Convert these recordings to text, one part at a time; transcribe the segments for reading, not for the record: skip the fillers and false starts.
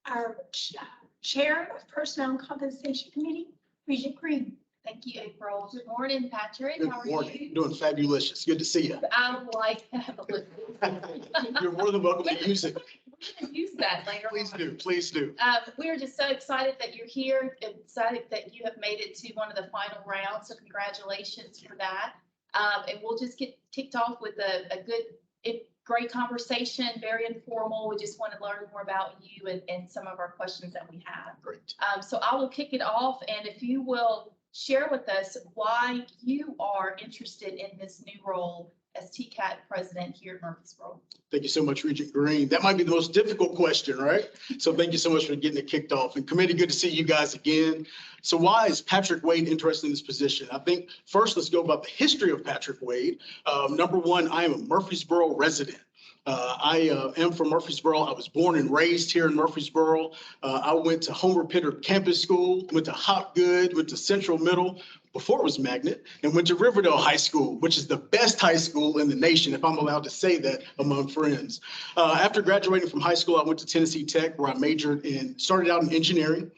our Chair of Personnel and Compensation Committee, Regent Green. Thank you, April. Good morning, Patrick. Good How are morning. you? Doing fabulous. It's good to see you. I like that. You're more than welcome to use it. We're going to use that later Please on. do. Please do. We are just so excited that you're here, excited that you have made it to one of the final rounds. So congratulations for that. And we'll just get kicked off with a great conversation, very informal. We just want to learn more about you and some of our questions that we have. Great. So I will kick it off, and if you will share with us why you are interested in this new role as TCAT president here at Murfreesboro. Thank you so much, Regent Green. That might be the most difficult question, right? So thank you so much for getting it kicked off. And committee, good to see you guys again. So why is Patrick Wade interested in this position? I think first, let's go about the history of Patrick Wade. Number one, I am a Murfreesboro resident. I am from Murfreesboro. I was born and raised here in Murfreesboro. I went to Homer Pitter Campus School, went to Hopgood, went to Central Middle before it was Magnet, and went to Riverdale High School, which is the best high school in the nation, if I'm allowed to say that among friends. After graduating from high school, I went to Tennessee Tech, where I majored in, started out in engineering,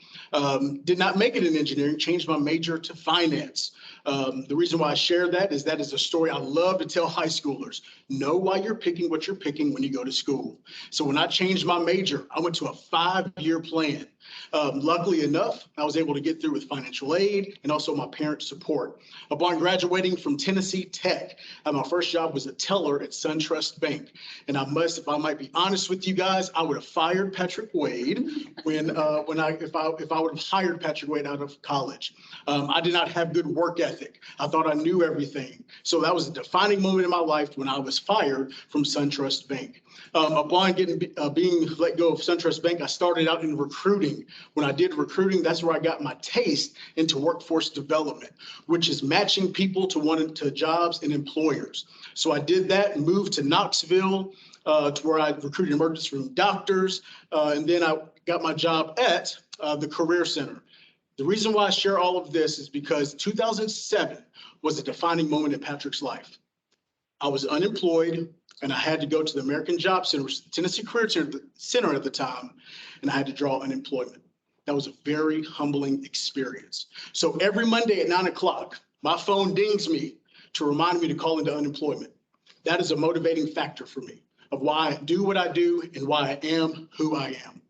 did not make it in engineering, changed my major to finance. The reason why I share that is a story I love to tell high schoolers. Know why you're picking what you're picking when you go to school. So when I changed my major, I went to a 5-year plan. Luckily enough, I was able to get through with financial aid and also my parents' support. Upon graduating from Tennessee Tech, my first job was a teller at SunTrust Bank. And if I might be honest with you guys, I would have fired Patrick Wade if I would have hired Patrick Wade out of college. I did not have good work ethic. I thought I knew everything. So that was a defining moment in my life when I was fired from SunTrust Bank. Upon being let go of SunTrust Bank, I started out in recruiting. When I did recruiting, that's where I got my taste into workforce development, which is matching people to jobs and employers. So I did that and moved to Knoxville, to where I recruited emergency room doctors. And then I got my job at the Career Center. The reason why I share all of this is because 2007 was a defining moment in Patrick's life. I was unemployed and I had to go to the American Job Center, which was the Tennessee Career Center at the time, and I had to draw unemployment. That was a very humbling experience. So every Monday at 9 o'clock, my phone dings me to remind me to call into unemployment. That is a motivating factor for me of why I do what I do and why I am who I am.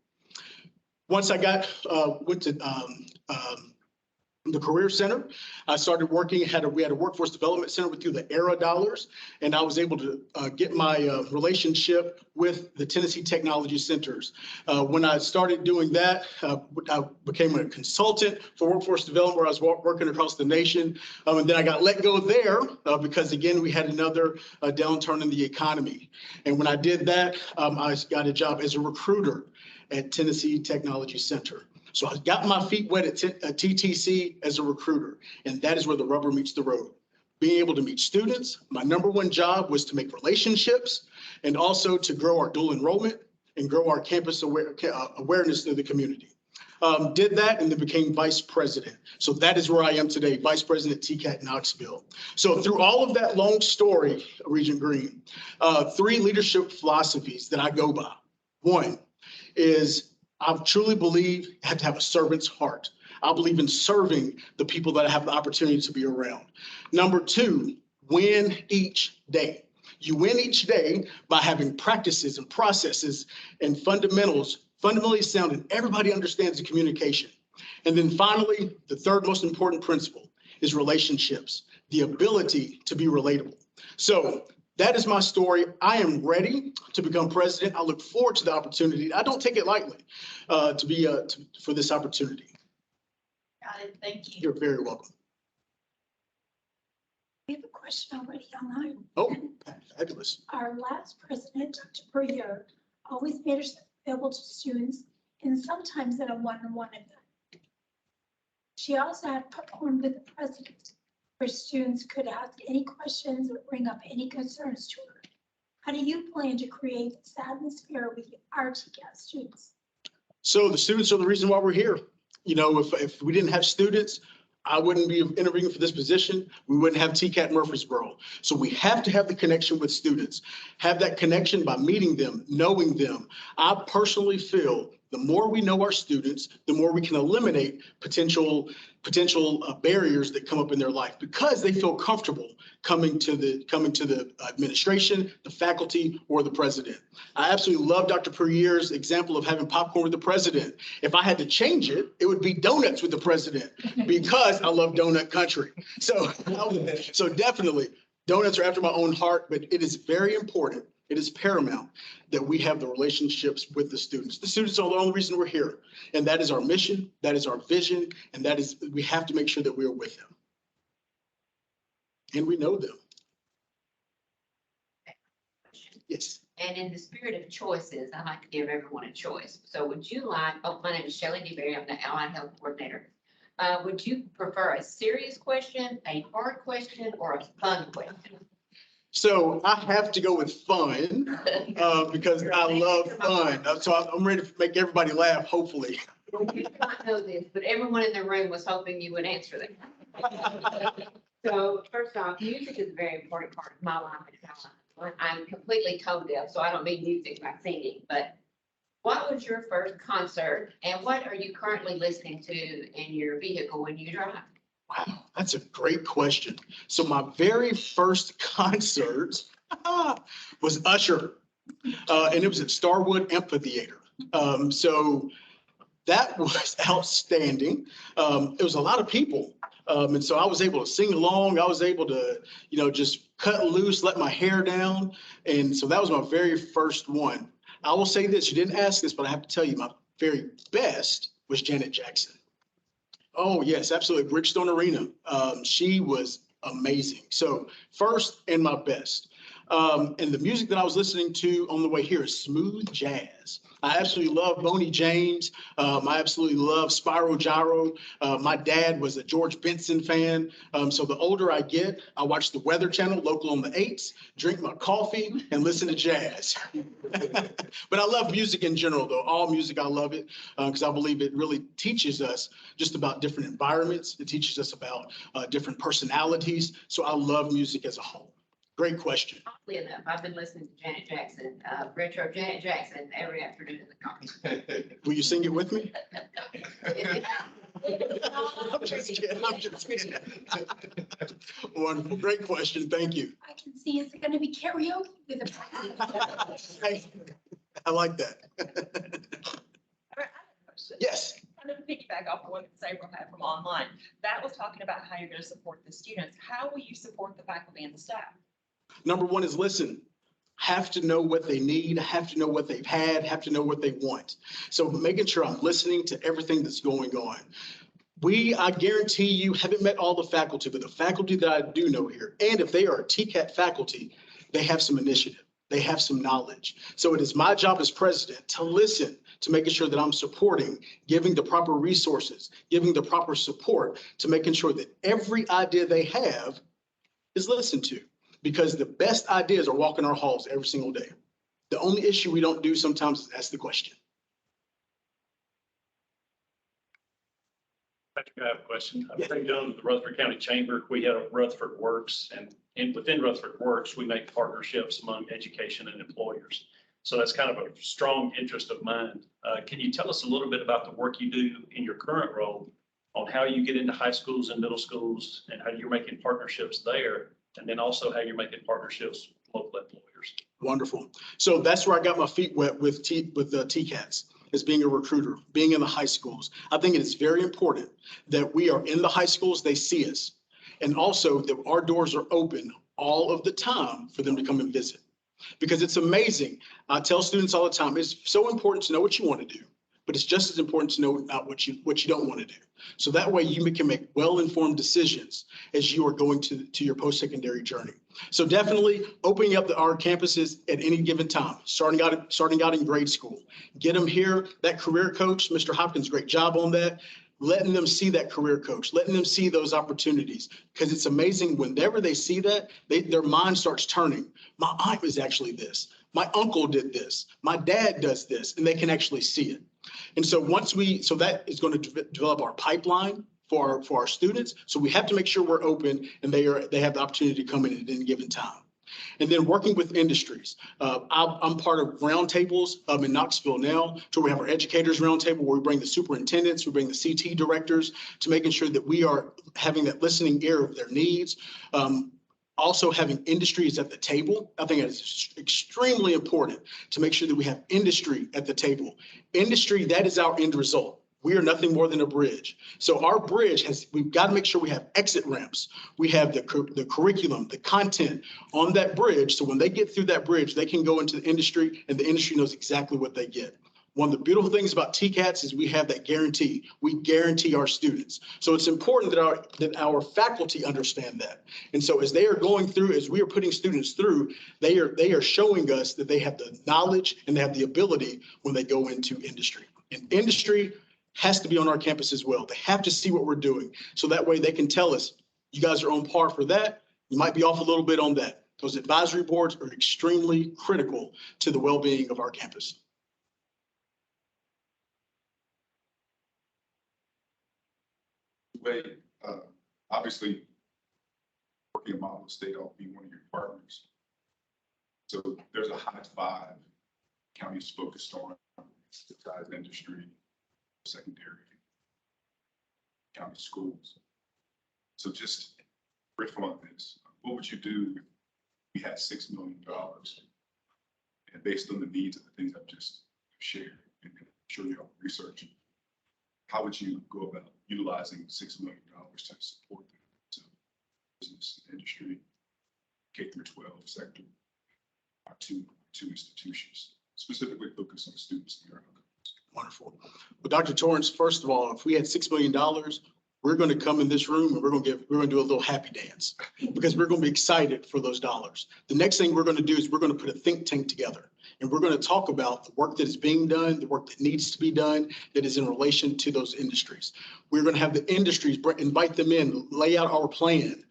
Once I went to the Career Center, I started working. We had a workforce development center through the ERA dollars, and I was able to get my relationship with the Tennessee Technology Centers. When I started doing that, I became a consultant for workforce development, where I was working across the nation. And then I got let go there because, again, we had another downturn in the economy. And when I did that, I got a job as a recruiter at Tennessee Technology Center. So I got my feet wet at TTC as a recruiter, and that is where the rubber meets the road. Being able to meet students, my number one job was to make relationships and also to grow our dual enrollment and grow our campus awareness to the community. Did that and then became vice president. So that is where I am today, vice president TCAT Knoxville. So through all of that long story, Regent Green, 3 leadership philosophies that I go by. One is I truly believe you have to have a servant's heart. I believe in serving the people that I have the opportunity to be around. Number 2, win each day. You win each day by having practices and processes and fundamentally sound, and everybody understands the communication. And then finally, the third most important principle is relationships, the ability to be relatable. So that is my story. I am ready to become president. I look forward to the opportunity. I don't take it lightly for this opportunity. Got it. Thank you. You're very welcome. We have a question already online. Oh, fabulous. Our last president, Dr. Puryear, always made herself available to students and sometimes in a one-on-one event. She also had popcorn with the president, where students could ask any questions or bring up any concerns to her. How do you plan to create this atmosphere with our TCAT students? So the students are the reason why we're here. You know, if we didn't have students, I wouldn't be interviewing for this position. We wouldn't have TCAT Murfreesboro. So we have to have the connection with students, have that connection by meeting them, knowing them. I personally feel The more we know our students, the more we can eliminate potential barriers that come up in their life because they feel comfortable coming to the administration, the faculty, or the president. I absolutely love Dr. Perrier's example of having popcorn with the president. If I had to change it, it would be donuts with the president because I love donut country. So definitely donuts are after my own heart, but it is very important. It is paramount that we have the relationships with the students. The students are the only reason we're here. And that is our mission, that is our vision, and that is, we have to make sure that we are with them. And we know them. Yes. And in the spirit of choices, I like to give everyone a choice. So would you like, my name is Shelley DeBerry, I'm the Allied Health Coordinator. Would you prefer a serious question, a hard question, or a fun question? So I have to go with fun because I love fun. So I'm ready to make everybody laugh, hopefully. You do not know this, but everyone in the room was hoping you would answer that. So first off, music is a very important part of my life. I'm completely tone deaf, so I don't mean music by singing, but what was your first concert and what are you currently listening to in your vehicle when you drive? Wow, that's a great question. So my very first concert was Usher, and it was at Starwood Amphitheater. So that was outstanding. It was a lot of people. And so I was able to sing along. I was able to, just cut loose, let my hair down. And so that was my very first one. I will say this, you didn't ask this, but I have to tell you, my very best was Janet Jackson. Oh, yes, absolutely. Bridgestone Arena. She was amazing. So first and my best. And the music that I was listening to on the way here is smooth jazz. I absolutely love Boney James. I absolutely love Spyro Gyro. My dad was a George Benson fan. So the older I get, I watch the Weather Channel, local on the 8s, drink my coffee, and listen to jazz. But I love music in general, though. All music, I love it because I believe it really teaches us just about different environments. It teaches us about different personalities. So I love music as a whole. Great question. Oddly enough, I've been listening to Janet Jackson, retro Janet Jackson every afternoon in the car. Will you sing it with me? I'm just kidding. Wonderful. Great question. Thank you. I can see it's going to be karaoke with a. I like that. All right, I have a question. Yes. Kind of piggyback off of what Sabrina had from online. That was talking about how you're going to support the students. How will you support the faculty and the staff? Number one is listen. Have to know what they need, have to know what they've had, have to know what they want. So making sure I'm listening to everything that's going on. I guarantee you haven't met all the faculty, but the faculty that I do know here, and if they are a TCAT faculty, they have some initiative, they have some knowledge. So it is my job as president to listen, to making sure that I'm supporting, giving the proper resources, giving the proper support to making sure that every idea they have is listened to. Because the best ideas are walking our halls every single day. The only issue we don't do sometimes is ask the question. Patrick, I have a question. Yes. I've done with the Rutherford County Chamber. We have Rutherford Works, and within Rutherford Works, we make partnerships among education and employers. So that's kind of a strong interest of mine. Can you tell us a little bit about the work you do in your current role on how you get into high schools and middle schools and how you're making partnerships there? And then also how you're making partnerships with local employers. Wonderful. So that's where I got my feet wet with the TCATs, as being a recruiter, being in the high schools. I think it is very important that we are in the high schools, they see us. And also that our doors are open all of the time for them to come and visit. Because it's amazing. I tell students all the time, it's so important to know what you want to do, but it's just as important to know not what you don't want to do. So that way you can make well-informed decisions as you are going to your post-secondary journey. So definitely opening up our campuses at any given time, starting out in grade school. Get them here. That career coach, Mr. Hopkins, great job on that. Letting them see that career coach, letting them see those opportunities. Because it's amazing whenever they see that, their mind starts turning. My aunt is actually this. My uncle did this. My dad does this, and they can actually see it. And so so that is going to develop our pipeline for our students. So we have to make sure we're open and they have the opportunity to come in at any given time. And then working with industries. I'm part of roundtables in Knoxville now, to where we have our educators roundtable where we bring the superintendents, we bring the CT directors to making sure that we are having that listening ear of their needs. Also having industries at the table. I think it's extremely important to make sure that we have industry at the table. Industry, that is our end result. We are nothing more than a bridge. So our bridge we've got to make sure we have exit ramps. We have the curriculum, the content on that bridge. So when they get through that bridge, they can go into the industry and the industry knows exactly what they get. One of the beautiful things about TCATs is we have that guarantee. We guarantee our students. So it's important that our faculty understand that. And so as they are going through, as we are putting students through, they are showing us that they have the knowledge and they have the ability when they go into industry. And industry has to be on our campus as well. They have to see what we're doing. So that way they can tell us, you guys are on par for that. You might be off a little bit on that. Those advisory boards are extremely critical to the well-being of our campus. Way, obviously, working in Model State ought to be one of your partners. So there's a high five counties focused on besides industry, secondary, county schools. So just riff on this. What would you do if we had $6 million and based on the needs of the things I've just shared, and I'm sure you all research, how would you go about utilizing $6 million to support the business industry, K through 12 sector, our two institutions, specifically focused on students in your outcomes? Wonderful. Well, Dr. Torrance, first of all, if we had $6 million, we're going to come in this room and we're going to do a little happy dance because we're going to be excited for those dollars. The next thing we're going to do is we're going to put a think tank together and we're going to talk about the work that is being done, the work that needs to be done that is in relation to those industries. We're going to have the industries, invite them in, lay out our plan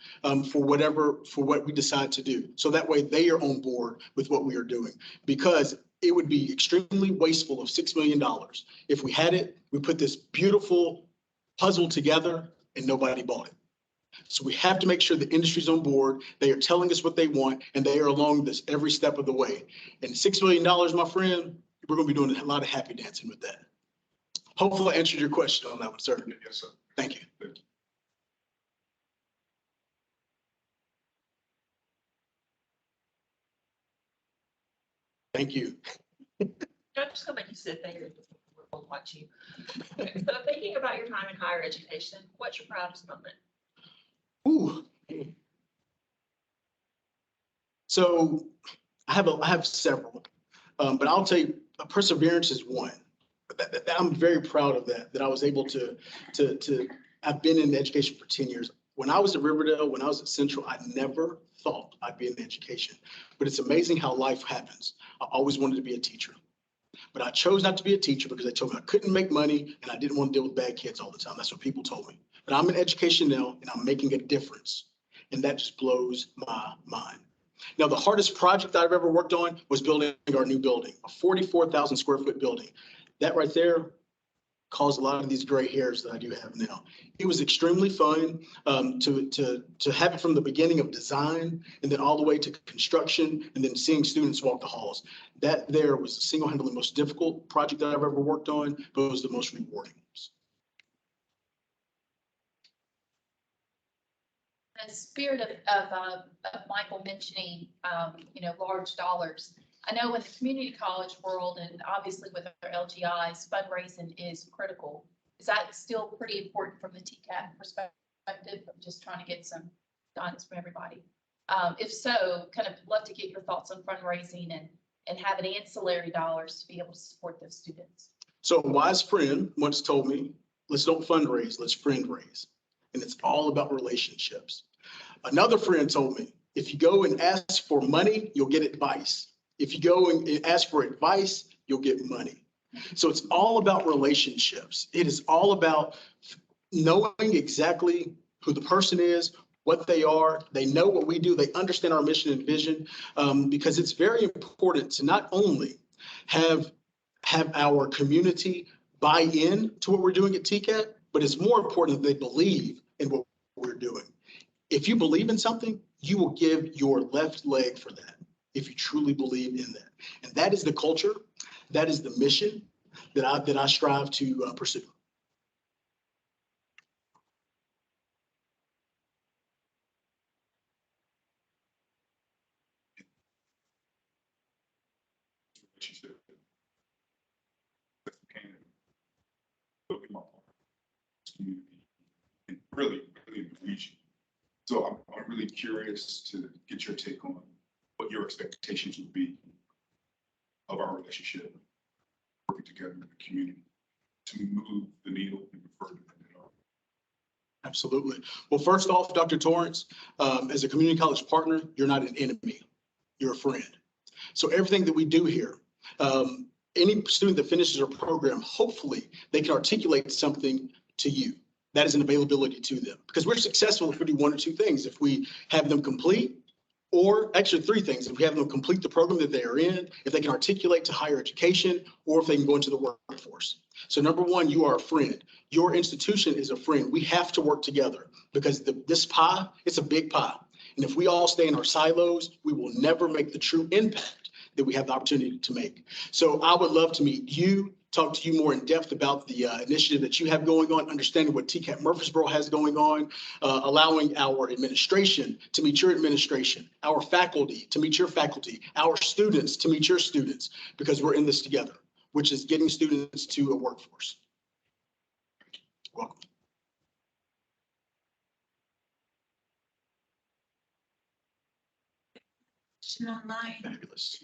for what we decide to do. So that way they are on board with what we are doing, because it would be extremely wasteful of $6 million if we had it, we put this beautiful puzzle together and nobody bought it. So we have to make sure the industry's on board. They are telling us what they want and they are along this every step of the way. And $6 million, my friend, we're going to be doing a lot of happy dancing with that. Hopefully I answered your question on that one, sir. Yes, sir. Thank you. Thank you. Thank you. I'm just gonna make you sit there. We'll watch you. So thinking about your time in higher education, what's your proudest moment? Ooh. So I have several, but I'll tell you, perseverance is one. I'm very proud of that I was able to I've been in education for 10 years. When I was at Riverdale, when I was at Central, I never thought I'd be in education, but it's amazing how life happens. I always wanted to be a teacher, but I chose not to be a teacher because they told me I couldn't make money and I didn't want to deal with bad kids all the time. That's what people told me. But I'm in education now and I'm making a difference. And that just blows my mind. Now, the hardest project that I've ever worked on was building our new building, a 44,000 square foot building. That right there caused a lot of these gray hairs that I do have now. It was extremely fun to have it from the beginning of design and then all the way to construction and then seeing students walk the halls. That there was single-handedly the most difficult project that I've ever worked on, but it was the most rewarding. The spirit of Michael mentioning, large dollars. I know in the community college world and obviously with our LGIs, fundraising is critical. Is that still pretty important from the TCAT perspective? I'm just trying to get some guidance from everybody. If so, kind of love to get your thoughts on fundraising and having ancillary dollars to be able to support those students. So a wise friend once told me, let's don't fundraise, let's friend raise. And it's all about relationships. Another friend told me, if you go and ask for money, you'll get advice. If you go and ask for advice, you'll get money. So it's all about relationships. It is all about knowing exactly who the person is, what they are. They know what we do. They understand our mission and vision, because it's very important to not only have our community buy in to what we're doing at TCAT, but it's more important that they believe in what we're doing. If you believe in something, you will give your left leg for that if you truly believe in that. And that is the culture, that is the mission that I strive to pursue. Relationship with Canada, building my community, and really in the region. So I'm really curious to get your take on what your expectations would be of our relationship, working together in the community to move the needle even further than it are. Absolutely. Well, first off, Dr. Torrance, as a community college partner, you're not an enemy, you're a friend. So everything that we do here, any student that finishes our program, hopefully they can articulate something to you. That is an availability to them, because we're successful if we do one or two things. If we have them complete, or actually three things. If we have them complete the program that they are in, if they can articulate to higher education, or if they can go into the workforce. So number one, you are a friend. Your institution is a friend. We have to work together because this pie, it's a big pie. And if we all stay in our silos, we will never make the true impact that we have the opportunity to make. So I would love to meet you, talk to you more in depth about the initiative that you have going on, understanding what TCAT Murfreesboro has going on, allowing our administration to meet your administration, our faculty to meet your faculty, our students to meet your students, because we're in this together, which is getting students to a workforce. Welcome. Online. Fabulous.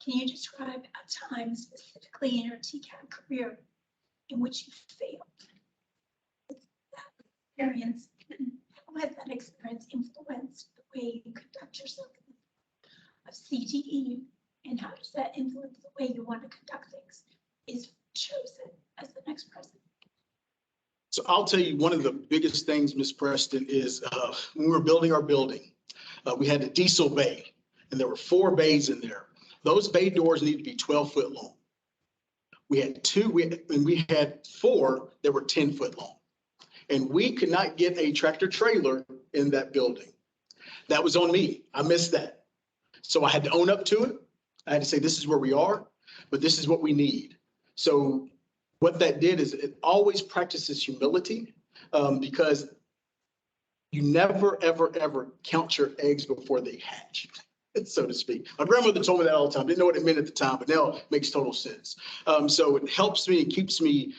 Can you describe a time specifically in your TCAT career in which you failed? That experience, how has that experience influenced the way you conduct yourself of CTE, and how does that influence the way you want to conduct things? Is chosen as the next president? So I'll tell you, one of the biggest things, Ms. Preston, is when we were building our building, we had a diesel bay, and there were 4 bays in there. Those bay doors need to be 12 foot long. We had 2, and we had 4 that were 10 foot long. And we could not get a tractor trailer in that building. That was on me. I missed that. So I had to own up to it. I had to say, this is where we are, but this is what we need. So what that did is it always practices humility, because you never, ever, ever count your eggs before they hatch, so to speak. My grandmother told me that all the time. Didn't know what it meant at the time, but now it makes total sense. So it helps me and keeps me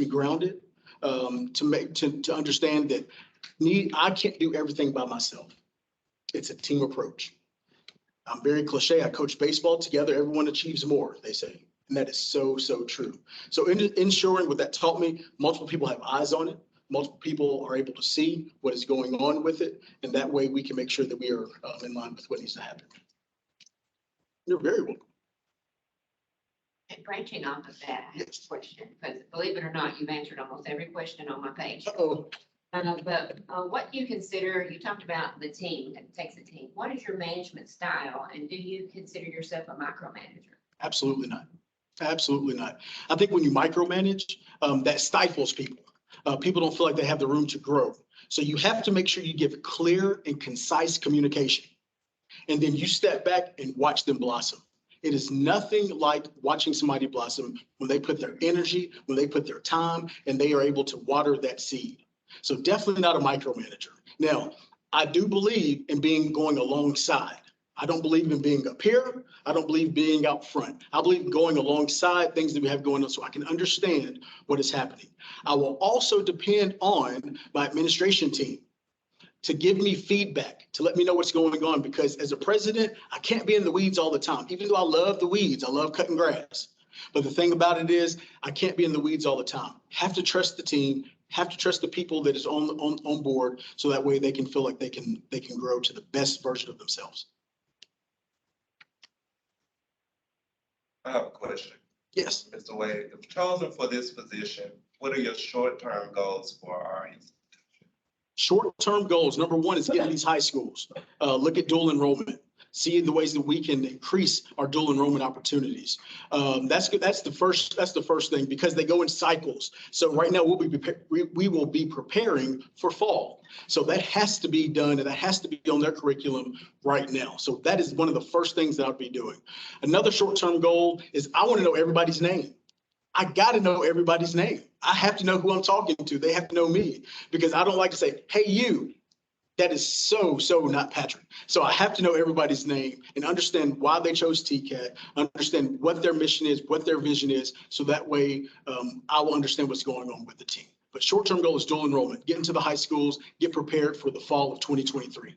grounded, to understand that I can't do everything by myself. It's a team approach. I'm very cliche. I coach baseball together. Everyone achieves more, they say. And that is so, so true. So ensuring what that taught me, multiple people have eyes on it. Multiple people are able to see what is going on with it. And that way we can make sure that we are in line with what needs to happen. You're very welcome. And branching off of that, I have a question, because believe it or not, you've answered almost every question on my page. Uh-oh. But what do you consider, you talked about the team, it takes a team. What is your management style, and do you consider yourself a micromanager? Absolutely not. Absolutely not. I think when you micromanage, that stifles people. People don't feel like they have the room to grow. So you have to make sure you give clear and concise communication. And then you step back and watch them blossom. It is nothing like watching somebody blossom when they put their energy, when they put their time, and they are able to water that seed. So definitely not a micromanager. Now, I do believe in going alongside. I don't believe in being up here. I don't believe being out front. I believe going alongside things that we have going on so I can understand what is happening. I will also depend on my administration team to give me feedback, to let me know what's going on, because as a president, I can't be in the weeds all the time. Even though I love the weeds, I love cutting grass. But the thing about it is, I can't be in the weeds all the time. Have to trust the team, have to trust the people that is on board, so that way they can feel like they can grow to the best version of themselves. I have a question. Yes. Mr. Wade, if chosen for this position, what are your short-term goals for our institution? Short-term goals, number one is getting these high schools. Look at dual enrollment. see the ways that we can increase our dual enrollment opportunities. That's good. That's the first thing, because they go in cycles. So right now we will be preparing for fall. So that has to be done, and that has to be on their curriculum right now. So that is one of the first things that I'll be doing. Another short-term goal is I want to know everybody's name. I got to know everybody's name. I have to know who I'm talking to. They have to know me, because I don't like to say, hey, you. That is so not Patrick. So I have to know everybody's name and understand why they chose TCAT, understand what their mission is, what their vision is. So that way I will understand what's going on with the team. But short-term goal is dual enrollment, get into the high schools, get prepared for the fall of 2023.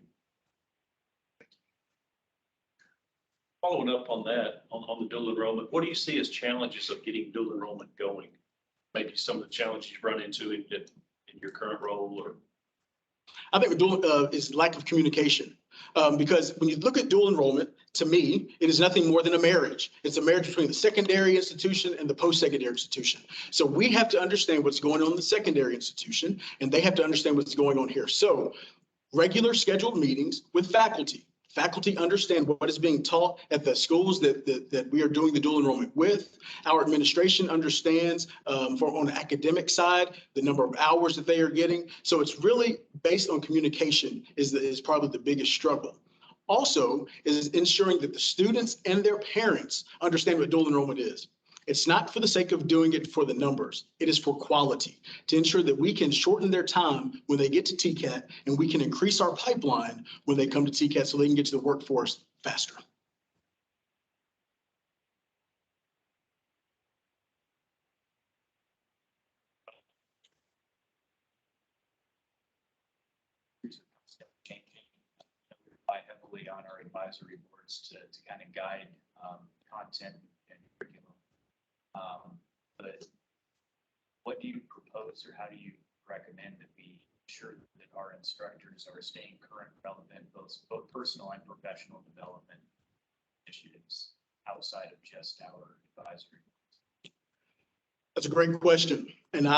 Following up on that, on the dual enrollment, what do you see as challenges of getting dual enrollment going? Maybe some of the challenges you run into in your current role, or? I think dual is lack of communication. Because when you look at dual enrollment, to me, it is nothing more than a marriage. It's a marriage between the secondary institution and the post-secondary institution. So we have to understand what's going on in the secondary institution, and they have to understand what's going on here. So regular scheduled meetings with faculty. Faculty understand what is being taught at the schools that we are doing the dual enrollment with. Our administration understands on the academic side, the number of hours that they are getting. So it's really based on communication is probably the biggest struggle. Also is ensuring that the students and their parents understand what dual enrollment is. It's not for the sake of doing it for the numbers. It is for quality, to ensure that we can shorten their time when they get to TCAT, and we can increase our pipeline when they come to TCAT so they can get to the workforce faster. We rely heavily on our advisory boards to kind of guide content and curriculum. But what do you propose, or how do you recommend that we ensure that our instructors are staying current, relevant, both personal and professional development initiatives outside of just our advisory? That's a great question. And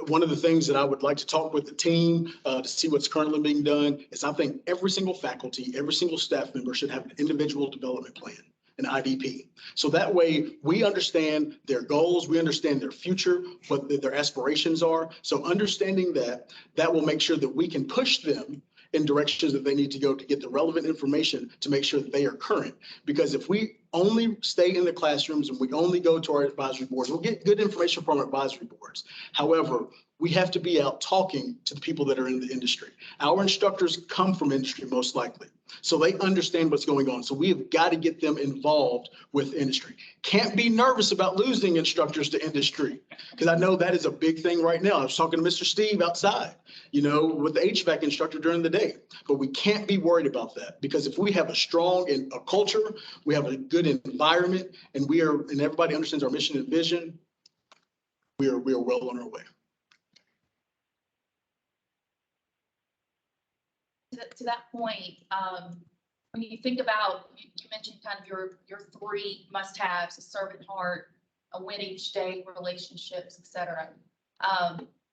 one of the things that I would like to talk with the team to see what's currently being done is I think every single faculty, every single staff member should have an individual development plan, an IDP. So that way we understand their goals, we understand their future, what their aspirations are. So understanding that will make sure that we can push them in directions that they need to go to get the relevant information to make sure that they are current. Because if we only stay in the classrooms and we only go to our advisory boards, we'll get good information from our advisory boards. However, we have to be out talking to the people that are in the industry. Our instructors come from industry most likely, so they understand what's going on. So we have got to get them involved with industry. Can't be nervous about losing instructors to industry, because I know that is a big thing right now. I was talking to Mr. Steve outside, with the HVAC instructor during the day, but we can't be worried about that, because if we have a strong culture, we have a good environment, and everybody understands our mission and vision, we are well on our way. To that point, when you think about, you mentioned kind of your three must-haves: a servant heart, a win each day, relationships, et cetera.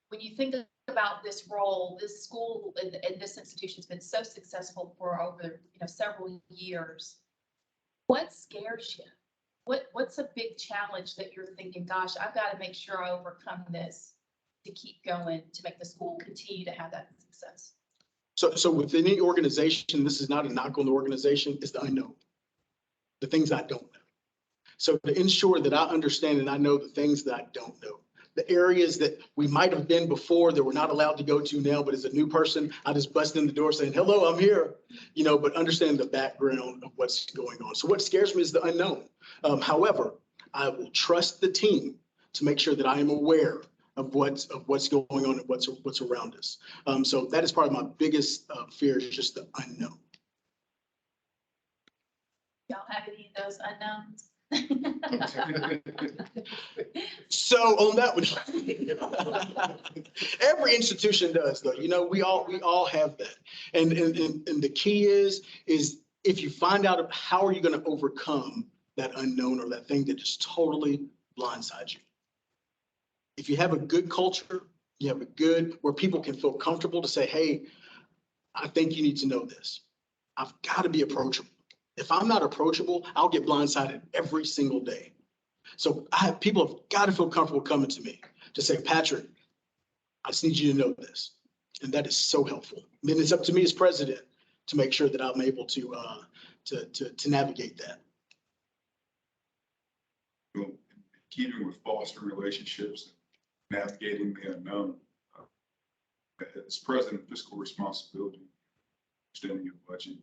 When you think about this role, this school and this institution has been so successful for over several years. What scares you? What's a big challenge that you're thinking, gosh, I've got to make sure I overcome this to keep going, to make the school continue to have that success? So within any organization, this is not a knock on the organization, it's the unknown, the things I don't know. So to ensure that I understand and I know the things that I don't know, the areas that we might have been before that we're not allowed to go to now, but as a new person, I just bust in the door saying, hello, I'm here, but understand the background of what's going on. So what scares me is the unknown. However, I will trust the team to make sure that I am aware of what's going on and what's around us. So that is probably my biggest fear, is just the unknown. Y'all have any of those unknowns? So on that one, every institution does, though. We all have that, and the key is if you find out how are you going to overcome that unknown or that thing that just totally blindsides you. If you have a good culture, you have where people can feel comfortable to say, hey, I think you need to know this. I've got to be approachable. If I'm not approachable, I'll get blindsided every single day. So people have got to feel comfortable coming to me to say, Patrick, I just need you to know this. And that is so helpful. And then it's up to me as president to make sure that I'm able to navigate that. You know, keeping with fostering relationships, navigating the unknown. As president, fiscal responsibility, understanding your budget,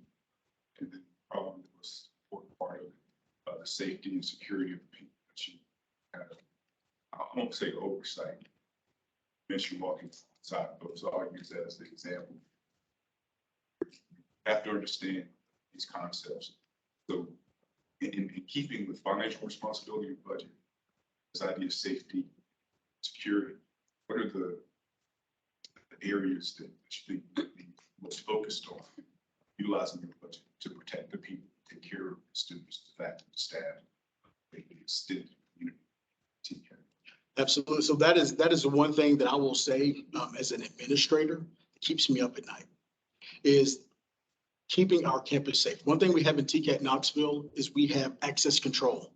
and then probably the most important part of it, the safety and security of the people that you have. I won't say oversight. As you walk inside those, I'll use that as the example. You have to understand these concepts. So in keeping with financial responsibility and budget, this idea of safety, security, what are the areas that you think you be most focused on utilizing your budget to protect the people, take care of the students, the faculty, staff, the extended community, TCAT? Absolutely. So that is the one thing that I will say as an administrator that keeps me up at night is keeping our campus safe. One thing we have in TCAT Knoxville is we have access control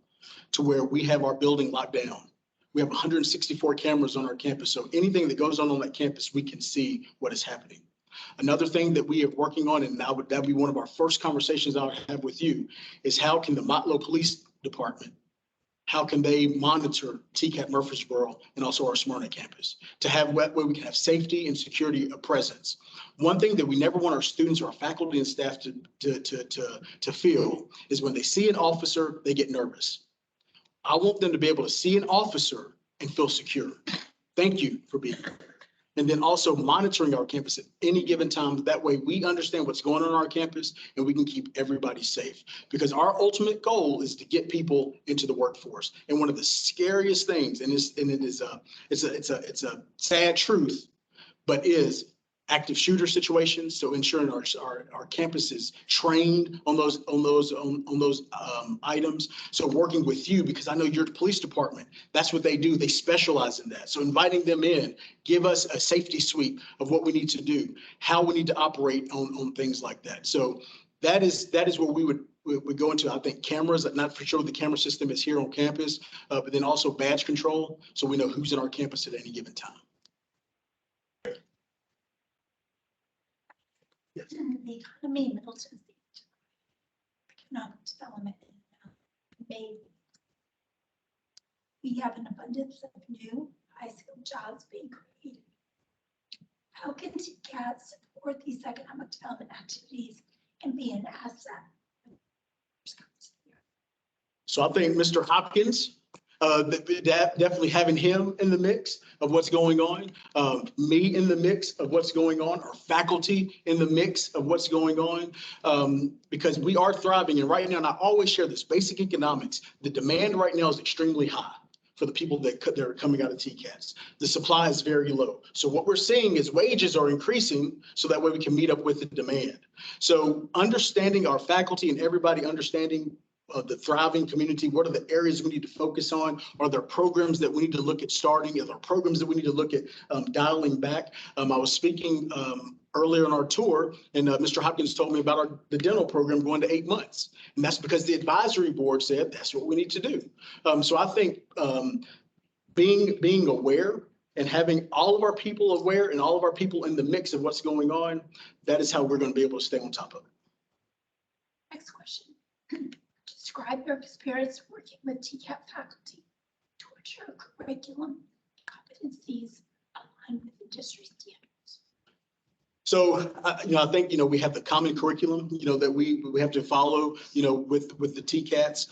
to where we have our building locked down. We have 164 cameras on our campus. So anything that goes on that campus, we can see what is happening. Another thing that we are working on, and that'd be one of our first conversations I'll have with you, is how can the Motlow Police Department, how can they monitor TCAT Murfreesboro and also our Smyrna campus to have where we can have safety and security of presence. One thing that we never want our students or our faculty and staff to feel is when they see an officer, they get nervous. I want them to be able to see an officer and feel secure. Thank you for being here. And then also monitoring our campus at any given time. That way we understand what's going on our campus and we can keep everybody safe. Because our ultimate goal is to get people into the workforce. And one of the scariest things, and it's a sad truth, but is active shooter situations. So ensuring our campus is trained on those items. So working with you, because I know your police department, that's what they do. They specialize in that. So inviting them in, give us a safety sweep of what we need to do, how we need to operate on things like that. So that is where we would go into, I think, cameras. Not for sure what the camera system is here on campus, but then also badge control. So we know who's in our campus at any given time. Yes. The economy in Middleton, economic development made. We have an abundance of new high-skilled jobs being created. How can TCAT support these economic development activities and be an asset? So I think Mr. Hopkins, definitely having him in the mix of what's going on, me in the mix of what's going on, our faculty in the mix of what's going on, because we are thriving. And right now, and I always share this, basic economics, the demand right now is extremely high for the people that are coming out of TCATs. The supply is very low. So what we're seeing is wages are increasing so that way we can meet up with the demand. So understanding our faculty and everybody understanding the thriving community, what are the areas we need to focus on? Are there programs that we need to look at starting? Are there programs that we need to look at dialing back? I was speaking earlier in our tour, and Mr. Hopkins told me about the dental program going to 8 months. And that's because the advisory board said that's what we need to do. So I think being aware and having all of our people aware and all of our people in the mix of what's going on, that is how we're going to be able to stay on top of it. Next question. Describe your experience working with TCAT faculty to ensure curriculum competencies align with industry standards. So, I think, we have the common curriculum, that we have to follow, with the TCATs.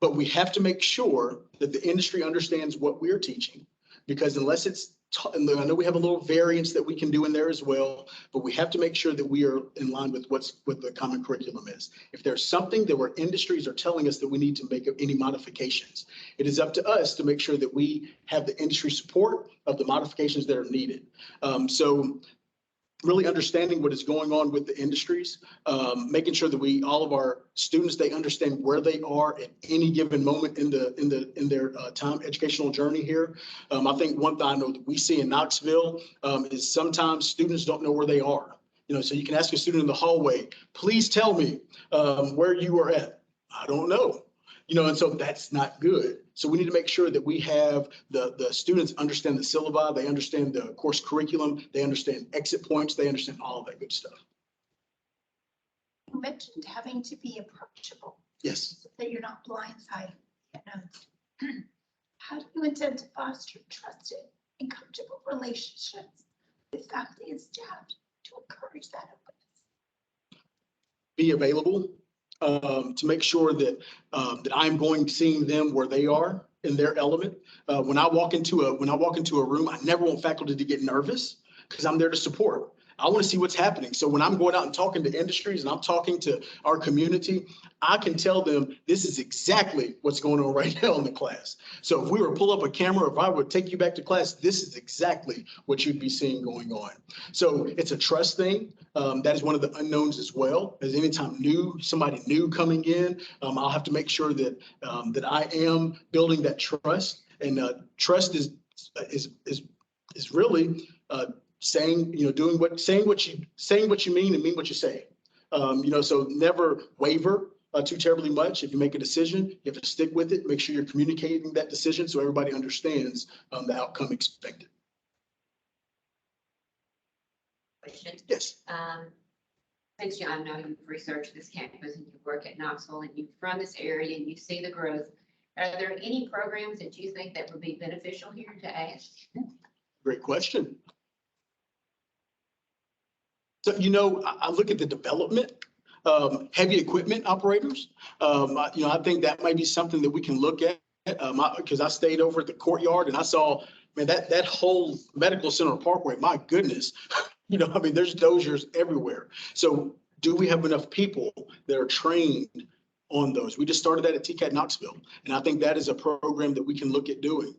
But we have to make sure that the industry understands what we're teaching, because unless it's and I know we have a little variance that we can do in there as well, but we have to make sure that we are in line with what the common curriculum is. If there's something that where industries are telling us that we need to make any modifications, it is up to us to make sure that we have the industry support of the modifications that are needed. So really understanding what is going on with the industries, making sure that all of our students, they understand where they are at any given moment in their educational journey here. I think one thing I know that we see in Knoxville is sometimes students don't know where they are. So you can ask a student in the hallway, please tell me where you were at. I don't know. And so that's not good. So we need to make sure that we have the students understand the syllabi, they understand the course curriculum, they understand exit points, they understand all of that good stuff. You mentioned having to be approachable, Yes. so that you're not blindsided. How do you intend to foster trusted and comfortable relationships with faculty and staff to encourage that openness? Be available to make sure that that I'm going seeing them where they are in their element. When I walk into a room, I never want faculty to get nervous because I'm there to support. I want to see what's happening. So when I'm going out and talking to industries and I'm talking to our community, I can tell them this is exactly what's going on right now in the class. So if we were to pull up a camera, if I would take you back to class, this is exactly what you'd be seeing going on. So it's a trust thing. That is one of the unknowns as well. As anytime somebody new coming in, I'll have to make sure that that I am building that trust. And trust is really saying what you mean and mean what you say. So never waver too terribly much. If you make a decision, you have to stick with it. Make sure you're communicating that decision so everybody understands the outcome expected. Question. Yes. Since I know you've researched this campus and you work at Knoxville and you're from this area and you see the growth, are there any programs that you think that would be beneficial here to add? Great question. So, I look at the development, heavy equipment operators. I think that might be something that we can look at because I stayed over at the courtyard and I saw, man, that whole medical center parkway, my goodness, there's doziers everywhere. So do we have enough people that are trained on those? We just started that at TCAT Knoxville. And I think that is a program that we can look at doing.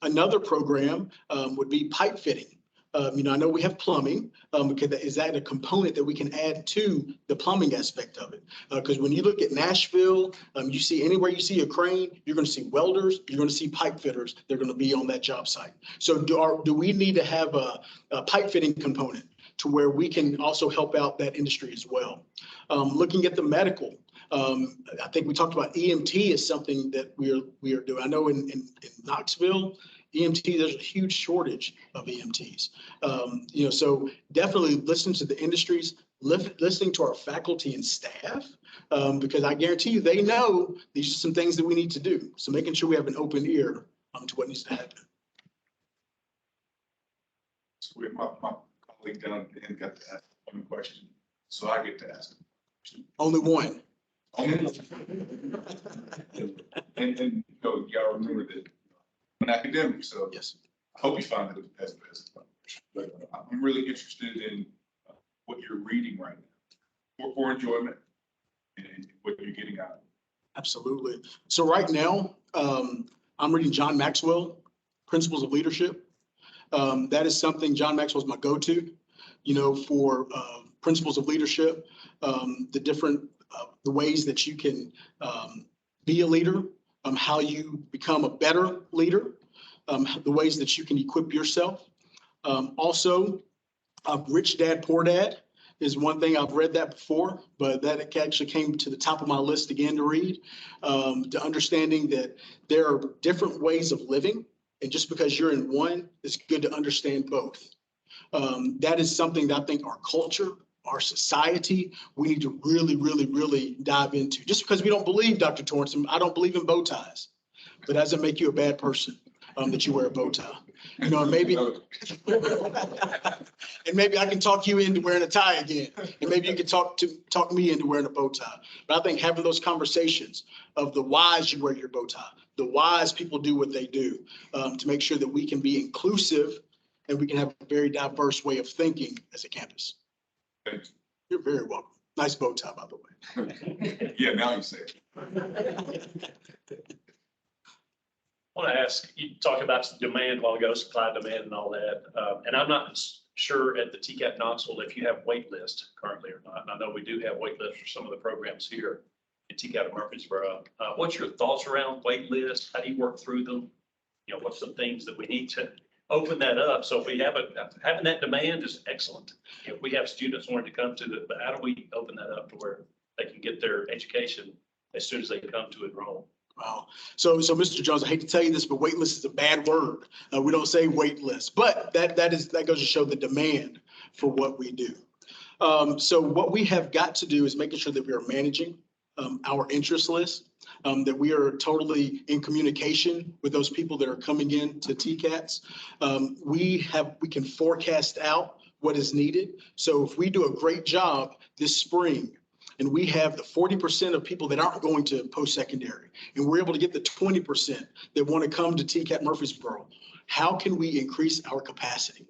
Another program would be pipe fitting. I know we have plumbing, because is that a component that we can add to the plumbing aspect of it? Because when you look at Nashville, you see anywhere you see a crane, you're going to see welders, you're going to see pipe fitters. They're going to be on that job site. So do we need to have a pipe fitting component to where we can also help out that industry as well? Looking at the medical, I think we talked about EMT is something that we are doing. I know in Knoxville, EMT, there's a huge shortage of EMTs. So definitely listen to the industries, listening to our faculty and staff, because I guarantee you, they know these are some things that we need to do. So making sure we have an open ear to what needs to happen. So my colleague down at the end got to ask one question, so I get to ask. Only one. And y'all remember that I'm an academic, so Yes. I hope you find it as but I'm really interested in what you're reading right now for enjoyment and what you're getting out of it. Absolutely. So right now, I'm reading John Maxwell, Principles of Leadership. That is something, John Maxwell is my go-to, for principles of leadership, the different, the ways that you can be a leader, how you become a better leader, the ways that you can equip yourself. Also, Rich Dad, Poor Dad is one thing. I've read that before, but that actually came to the top of my list again to read, to understanding that there are different ways of living. And just because you're in one, it's good to understand both. That is something that I think our culture, our society, we need to really, really, really dive into. Just because we don't believe, Dr. Torrance, I don't believe in bow ties, but that doesn't make you a bad person that you wear a bow tie. Maybe, and maybe I can talk you into wearing a tie again, and maybe you can talk me into wearing a bow tie. But I think having those conversations of the whys you wear your bow tie, the whys people do what they do, to make sure that we can be inclusive and we can have a very diverse way of thinking as a campus. Thank you. You're very welcome. Nice bow tie, by the way. Yeah, now you say it. I want to ask, you talked about demand a while ago, supply, demand and all that. And I'm not sure at the TCAT Knoxville if you have wait list currently or not. And I know we do have wait lists for some of the programs here at TCAT of Murfreesboro. What's your thoughts around wait lists? How do you work through them? What's some things that we need to open that up. So if we have having that demand is excellent. If we have students wanting to come to the, but how do we open that up to where they can get their education as soon as they come to enroll? Wow. So Mr. Jones, I hate to tell you this, but wait list is a bad word. We don't say wait list, but that goes to show the demand for what we do. So what we have got to do is making sure that we are managing our interest list, that we are totally in communication with those people that are coming in to TCATs. We can forecast out what is needed. So if we do a great job this spring, and we have the 40% of people that aren't going to post-secondary, and we're able to get the 20% that want to come to TCAT Murfreesboro, how can we increase our capacity?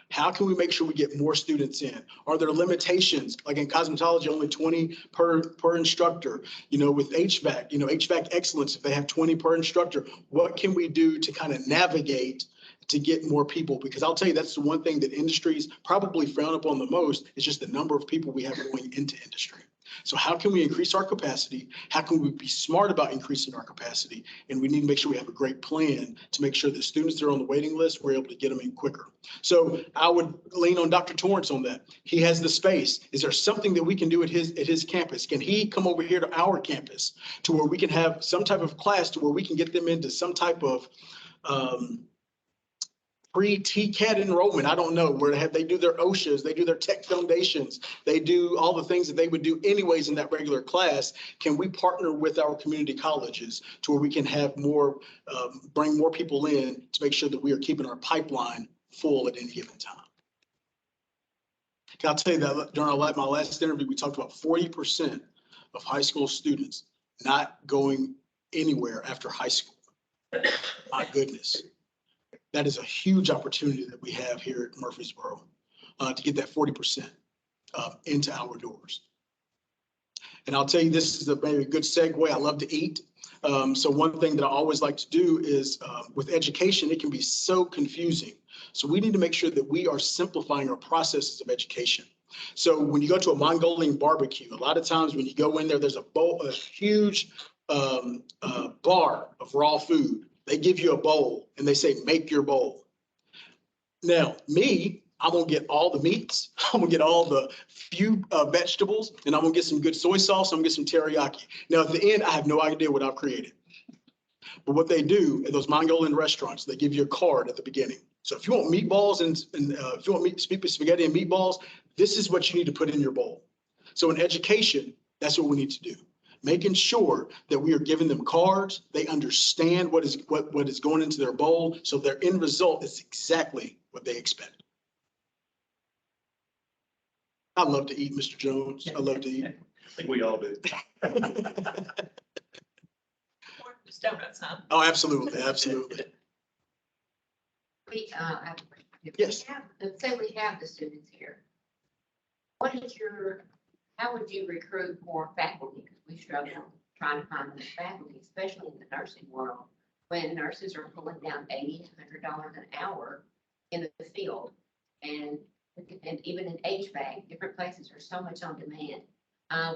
How can we make sure we get more students in? Are there limitations? Like in cosmetology, only 20 per instructor. You know, with HVAC, HVAC excellence, if they have 20 per instructor, what can we do to kind of navigate to get more people? Because I'll tell you, that's the one thing that industries probably frown upon the most is just the number of people we have going into industry. So how can we increase our capacity? How can we be smart about increasing our capacity? And we need to make sure we have a great plan to make sure that students that are on the waiting list, we're able to get them in quicker. So I would lean on Dr. Torrance on that. He has the space. Is there something that we can do at his campus? Can he come over here to our campus to where we can have some type of class to where we can get them into some type of pre-TCAT enrollment? I don't know, where they do their OSHAs, they do their tech foundations, they do all the things that they would do anyways in that regular class. Can we partner with our community colleges to where we can have more, bring more people in to make sure that we are keeping our pipeline full at any given time? I'll tell you that during my last interview, we talked about 40% of high school students not going anywhere after high school. My goodness. That is a huge opportunity that we have here at Murfreesboro to get that 40% into our doors. And I'll tell you, this is maybe a good segue. I love to eat. So one thing that I always like to do is with education, it can be so confusing. So we need to make sure that we are simplifying our processes of education. So when you go to a Mongolian barbecue, a lot of times when you go in there, there's a huge bar of raw food. They give you a bowl and they say, make your bowl. Now, I'm gonna get all the meats, I'm gonna get all the few vegetables, and I'm gonna get some good soy sauce, I'm gonna get some teriyaki. Now, at the end, I have no idea what I've created. But what they do at those Mongolian restaurants, they give you a card at the beginning. So if you want meatballs and if you want spaghetti and meatballs, this is what you need to put in your bowl. So in education, that's what we need to do. Making sure that we are giving them cards, they understand what is going into their bowl, so their end result is exactly what they expect. I love to eat, Mr. Jones. I love to eat. I think we all do. Just donuts, huh? Oh, absolutely, absolutely. We, I have a question. If Yes. Let's say we have the students here. How would you recruit more faculty? Because we struggle trying to find the faculty, especially in the nursing world, when nurses are pulling down $80 to $100 an hour in the field. And even in HVAC, different places are so much on demand.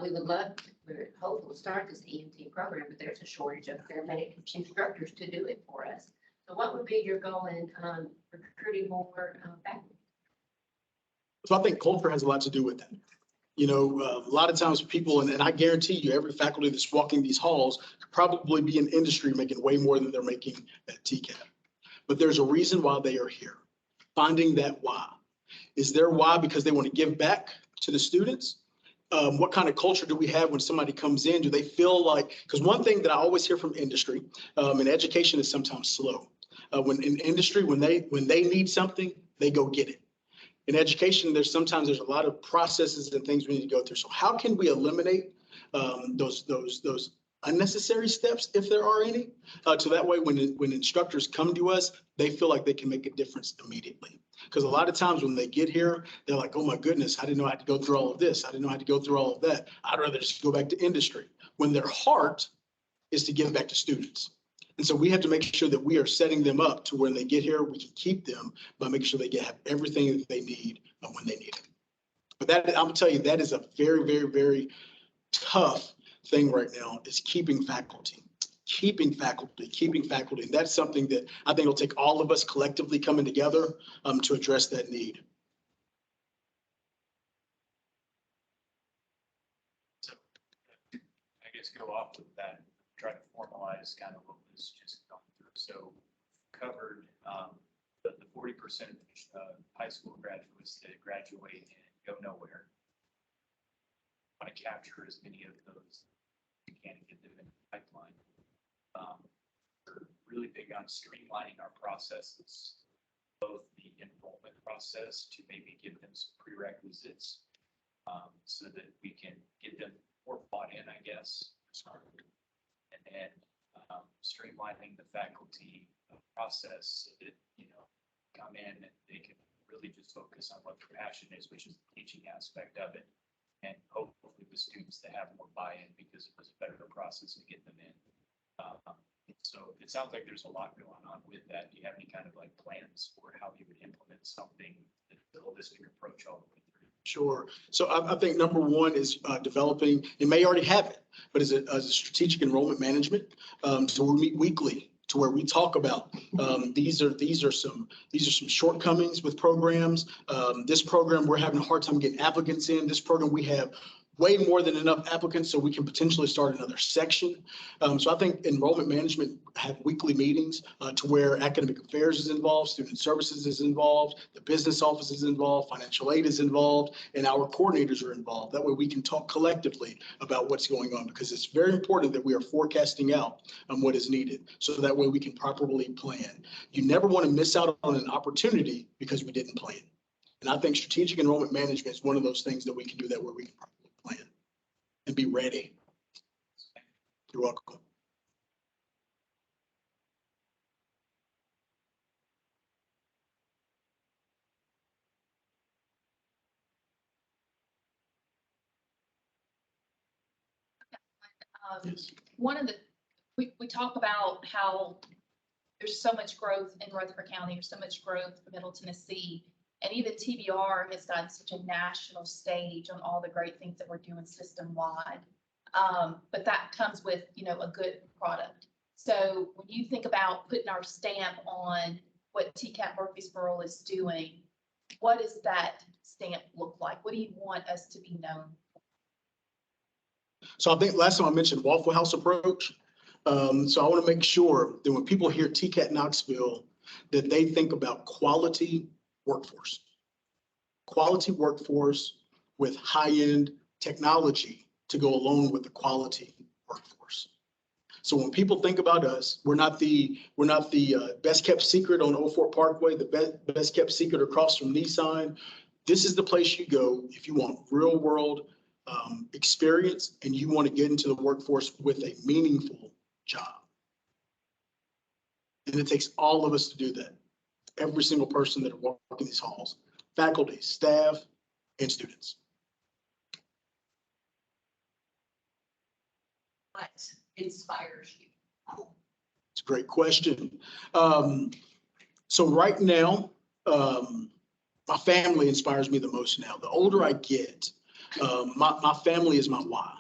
We're hopeful to start this EMT program, but there's a shortage of paramedic instructors to do it for us. So what would be your goal in recruiting more faculty? So I think culture has a lot to do with that. You know, a lot of times people, and I guarantee you, every faculty that's walking these halls could probably be in industry making way more than they're making at TCAT. But there's a reason why they are here. Finding that why. Is their why because they want to give back to the students? What kind of culture do we have when somebody comes in? Do they feel like, because one thing that I always hear from industry, and education is sometimes slow. When in industry, when they need something, they go get it. In education, there's a lot of processes and things we need to go through. So how can we eliminate those unnecessary steps, if there are any, so that way when instructors come to us, they feel like they can make a difference immediately. Because a lot of times when they get here, they're like, oh my goodness, I didn't know I had to go through all of this. I didn't know I had to go through all of that. I'd rather just go back to industry. When their heart is to give back to students. And so we have to make sure that we are setting them up to when they get here, we can keep them by making sure they have everything that they need when they need it. But that, I'm gonna tell you, that is a very, very, very tough thing right now, is keeping faculty. keeping faculty. And that's something that I think will take all of us collectively coming together to address that need. So I guess go off with that, try to formalize kind of what was just gone through. So covered the 40% high school graduates that graduate and go nowhere. Want to capture as many of those as you can and get them in the pipeline. We're really big on streamlining our processes, both the enrollment process to maybe give them some prerequisites so that we can get them more bought in, I guess. And then streamlining the faculty process so that, come in and they can really just focus on what their passion is, which is the teaching aspect of it. And hopefully the students that have more buy-in because it was a better process to get them in. So it sounds like there's a lot going on with that. Do you have any kind of like plans for how you would implement something, the holistic approach all the way through? Sure. So I think number one is developing, it may already have it, but as a strategic enrollment management. So we meet weekly to where we talk about these are some shortcomings with programs. This program, we're having a hard time getting applicants in. This program, we have way more than enough applicants, so we can potentially start another section. So I think enrollment management have weekly meetings to where academic affairs is involved, student services is involved, the business office is involved, financial aid is involved, and our coordinators are involved. That way we can talk collectively about what's going on, because it's very important that we are forecasting out what is needed, so that way we can properly plan. You never want to miss out on an opportunity because we didn't plan. And I think strategic enrollment management is one of those things that we can do that where we can plan and be ready. You're welcome. Yes. One of the, we talk about how there's so much growth in Rutherford County, there's so much growth in Middle Tennessee. And even TBR has gotten such a national stage on all the great things that we're doing system-wide. But that comes with, a good product. So when you think about putting our stamp on what TCAT Murfreesboro is doing, what does that stamp look like? What do you want us to be known for? So I think last time I mentioned Waffle House approach. So I want to make sure that when people hear TCAT Knoxville, that they think about quality workforce with high-end technology to go along with the quality workforce. So when people think about us, we're not the best kept secret on Old Fort Parkway, the best kept secret across from Nissan. This is the place you go if you want real world experience and you want to get into the workforce with a meaningful job. And it takes all of us to do that. Every single person that are walking these halls, faculty, staff, and students. What inspires you? It's a great question. So right now, my family inspires me the most now. The older I get, my family is my why.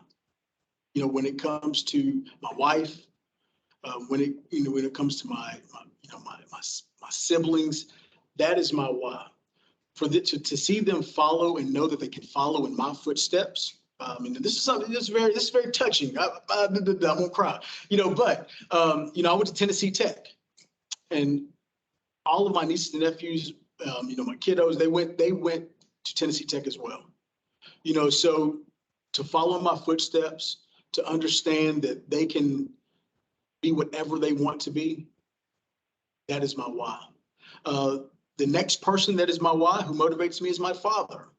When it comes to my wife, when it comes to my siblings, that is my why. To see them follow and know that they can follow in my footsteps. And this is something that's very touching. I won't cry, but I went to Tennessee Tech, and all of my nieces and nephews, my kiddos, they went to Tennessee Tech as well. So to follow my footsteps, to understand that they can be whatever they want to be, that is my why. The next person that is my why, who motivates me, is my father.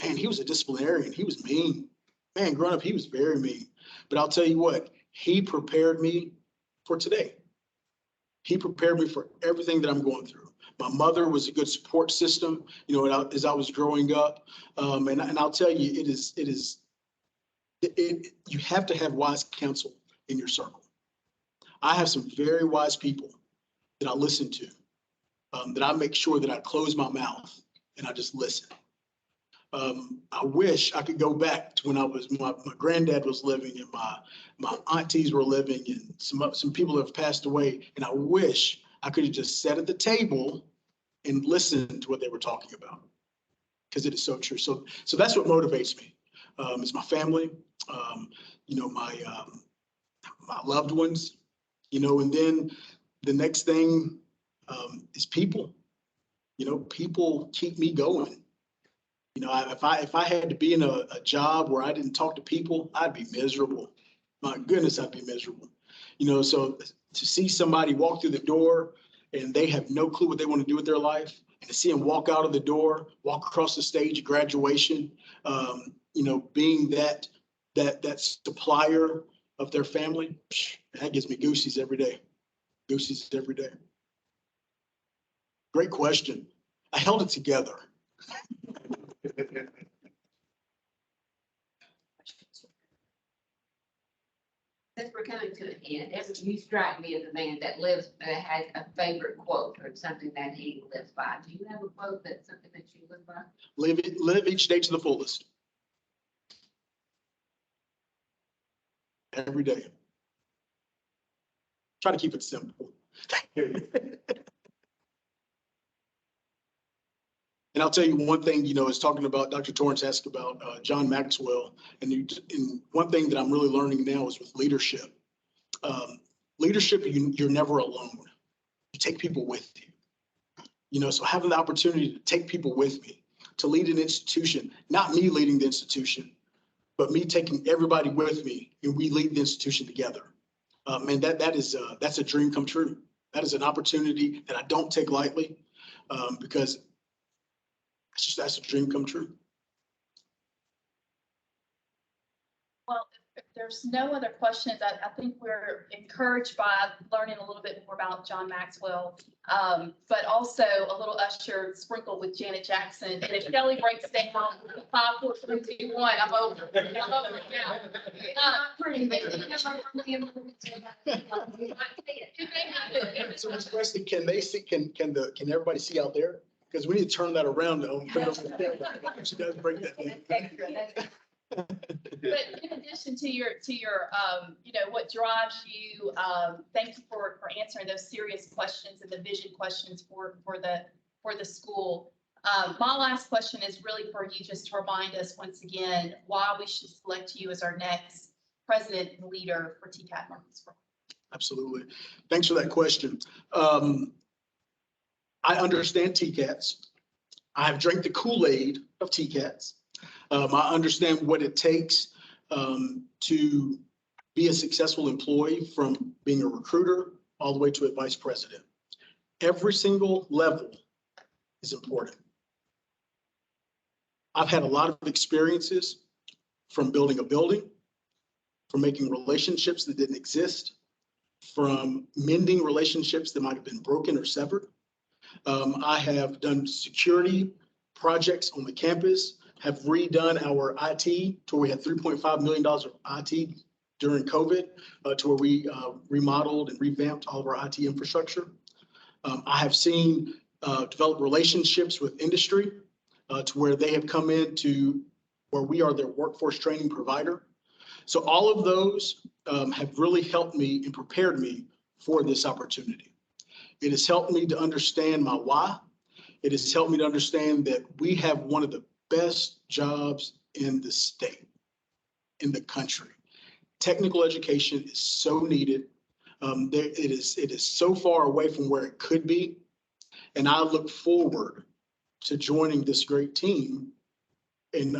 Man, he was a disciplinarian. He was mean. Man, growing up, he was very mean. But I'll tell you what, he prepared me for today. He prepared me for everything that I'm going through. My mother was a good support system, as I was growing up. And I'll tell you, you have to have wise counsel in your circle. I have some very wise people that I listen to, that I make sure that I close my mouth and I just listen. I wish I could go back to when my granddad was living and my aunties were living and some people have passed away. And I wish I could have just sat at the table and listened to what they were talking about, because it is so true. So that's what motivates me. It's my family, my loved ones, and then the next thing is people. People keep me going. If I had to be in a job where I didn't talk to people, I'd be miserable. My goodness, I'd be miserable. So to see somebody walk through the door and they have no clue what they want to do with their life, and to see them walk out of the door, walk across the stage at graduation, being that supplier of their family, that gives me goosies every day. Goosies every day. Great question. I held it together. Since we're coming to an end, you strike me as a man that has a favorite quote or something that he lives by. Do you have a quote that's something that you live by? Live each day to the fullest. Every day. Try to keep it simple. And I'll tell you one thing, is talking about, Dr. Torrance asked about John Maxwell. And one thing that I'm really learning now is with leadership. Leadership, you're never alone. You take people with you. So having the opportunity to take people with me, to lead an institution, not me leading the institution, but me taking everybody with me, and we lead the institution together. And that's a dream come true. That is an opportunity that I don't take lightly, because that's a dream come true. Well, if there's no other questions, I think we're encouraged by learning a little bit more about John Maxwell, but also a little Usher sprinkled with Janet Jackson. And if Shelley breaks down 5, 4, 3, 2, 1, I'm over. I'm over it now. So Ms. Presley, can everybody see out there? Because we need to turn that around and put it over there. She does break that down. But in addition to your what drives you, thank you for answering those serious questions and the vision questions for the school. My last question is really for you, just to remind us once again why we should select you as our next president and leader for TCAT Murfreesboro. Absolutely. Thanks for that question. I understand TCATs. I have drank the Kool-Aid of TCATs. I understand what it takes to be a successful employee, from being a recruiter all the way to a vice president. Every single level is important. I've had a lot of experiences, from building a building, from making relationships that didn't exist, from mending relationships that might have been broken or severed. I have done security projects on the campus, have redone our IT to where we had $3.5 million of IT during COVID, to where we remodeled and revamped all of our IT infrastructure. I have seen develop relationships with industry to where they have come in to where we are their workforce training provider. So all of those have really helped me and prepared me for this opportunity. It has helped me to understand my why. It has helped me to understand that we have one of the best jobs in the state, in the country. Technical education is so needed. It is so far away from where it could be. And I look forward to joining this great team and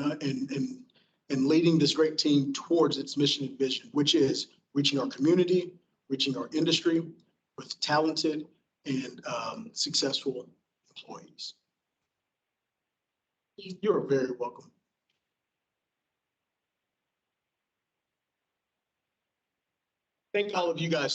leading this great team towards its mission and vision, which is reaching our community, reaching our industry with talented and successful employees. You are very welcome. Thank all of you guys.